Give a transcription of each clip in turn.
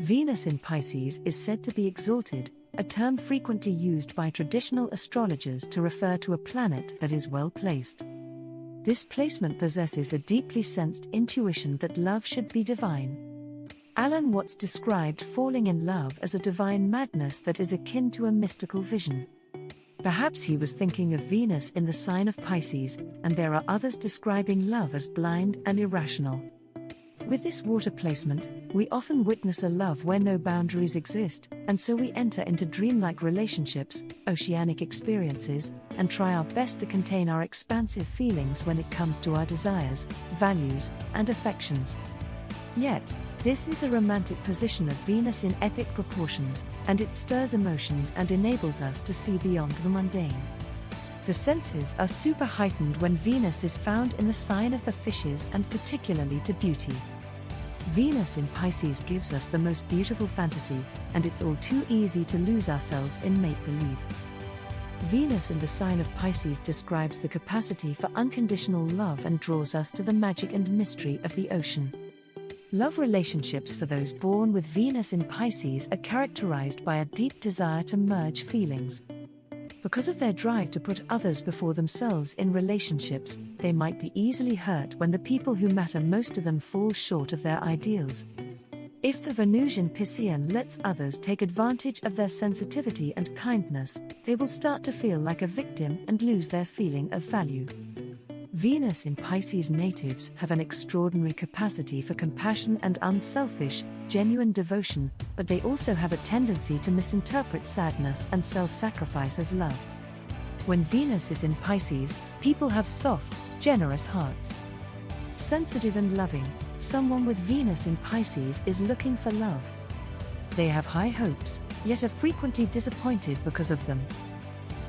Venus in Pisces is said to be exalted, a term frequently used by traditional astrologers to refer to a planet that is well placed. This placement possesses a deeply sensed intuition that love should be divine. Alan Watts described falling in love as a divine madness that is akin to a mystical vision. Perhaps he was thinking of Venus in the sign of Pisces, and there are others describing love as blind and irrational. With this water placement, we often witness a love where no boundaries exist, and so we enter into dreamlike relationships, oceanic experiences, and try our best to contain our expansive feelings when it comes to our desires, values, and affections. Yet, this is a romantic position of Venus in epic proportions, and it stirs emotions and enables us to see beyond the mundane. The senses are super heightened when Venus is found in the sign of the fishes, and particularly to beauty. Venus in Pisces gives us the most beautiful fantasy, and it's all too easy to lose ourselves in make-believe. Venus in the sign of Pisces describes the capacity for unconditional love and draws us to the magic and mystery of the ocean. Love relationships for those born with Venus in Pisces are characterized by a deep desire to merge feelings. Because of their drive to put others before themselves in relationships, they might be easily hurt when the people who matter most to them fall short of their ideals. If the Venusian Piscean lets others take advantage of their sensitivity and kindness, they will start to feel like a victim and lose their feeling of value. Venus in Pisces natives have an extraordinary capacity for compassion and unselfish, genuine devotion, but they also have a tendency to misinterpret sadness and self-sacrifice as love. When Venus is in Pisces, people have soft, generous hearts. Sensitive and loving, someone with Venus in Pisces is looking for love. They have high hopes, yet are frequently disappointed because of them.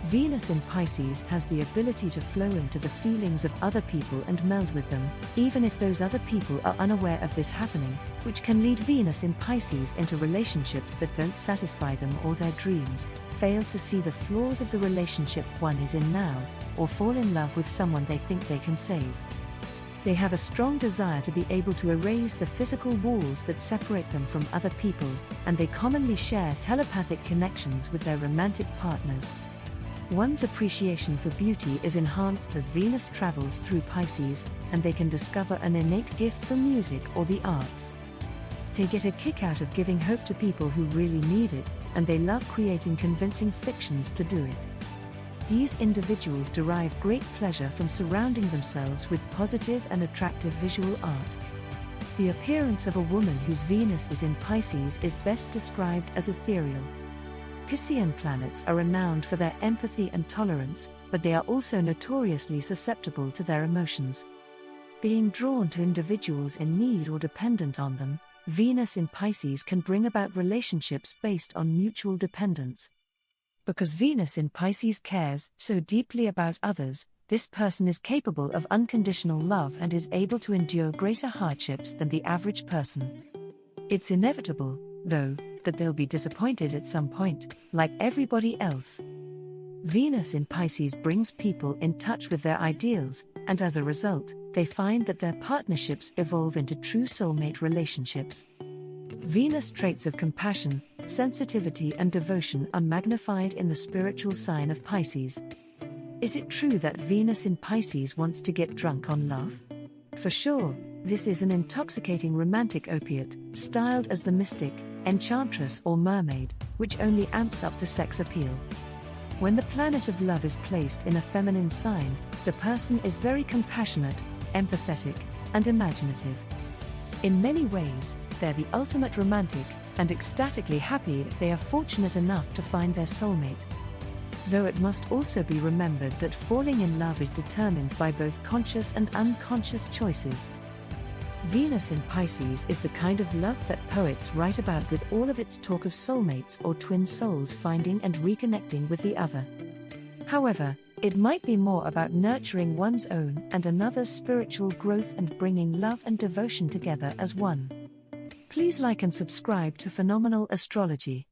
Venus in Pisces has the ability to flow into the feelings of other people and meld with them, even if those other people are unaware of this happening, which can lead Venus in Pisces into relationships that don't satisfy them or their dreams, fail to see the flaws of the relationship one is in now, or fall in love with someone they think they can save. They have a strong desire to be able to erase the physical walls that separate them from other people, and they commonly share telepathic connections with their romantic partners. One's appreciation for beauty is enhanced as Venus travels through Pisces, and they can discover an innate gift for music or the arts. They get a kick out of giving hope to people who really need it, and they love creating convincing fictions to do it. These individuals derive great pleasure from surrounding themselves with positive and attractive visual art. The appearance of a woman whose Venus is in Pisces is best described as ethereal. Piscean planets are renowned for their empathy and tolerance, but they are also notoriously susceptible to their emotions. Being drawn to individuals in need or dependent on them, Venus in Pisces can bring about relationships based on mutual dependence. Because Venus in Pisces cares so deeply about others, this person is capable of unconditional love and is able to endure greater hardships than the average person. It's inevitable, though, that they'll be disappointed at some point, like everybody else. Venus in Pisces brings people in touch with their ideals, and as a result, they find that their partnerships evolve into true soulmate relationships. Venus traits of compassion, sensitivity and devotion are magnified in the spiritual sign of Pisces. Is it true that Venus in Pisces wants to get drunk on love? For sure, this is an intoxicating romantic opiate, styled as the mystic, enchantress or mermaid, which only amps up the sex appeal. When the planet of love is placed in a feminine sign, the person is very compassionate, empathetic, and imaginative. In many ways, they're the ultimate romantic, and ecstatically happy if they are fortunate enough to find their soulmate. Though it must also be remembered that falling in love is determined by both conscious and unconscious choices. Venus in Pisces is the kind of love that poets write about, with all of its talk of soulmates or twin souls finding and reconnecting with the other. However, it might be more about nurturing one's own and another's spiritual growth and bringing love and devotion together as one. Please like and subscribe to Phenomenal Astrology.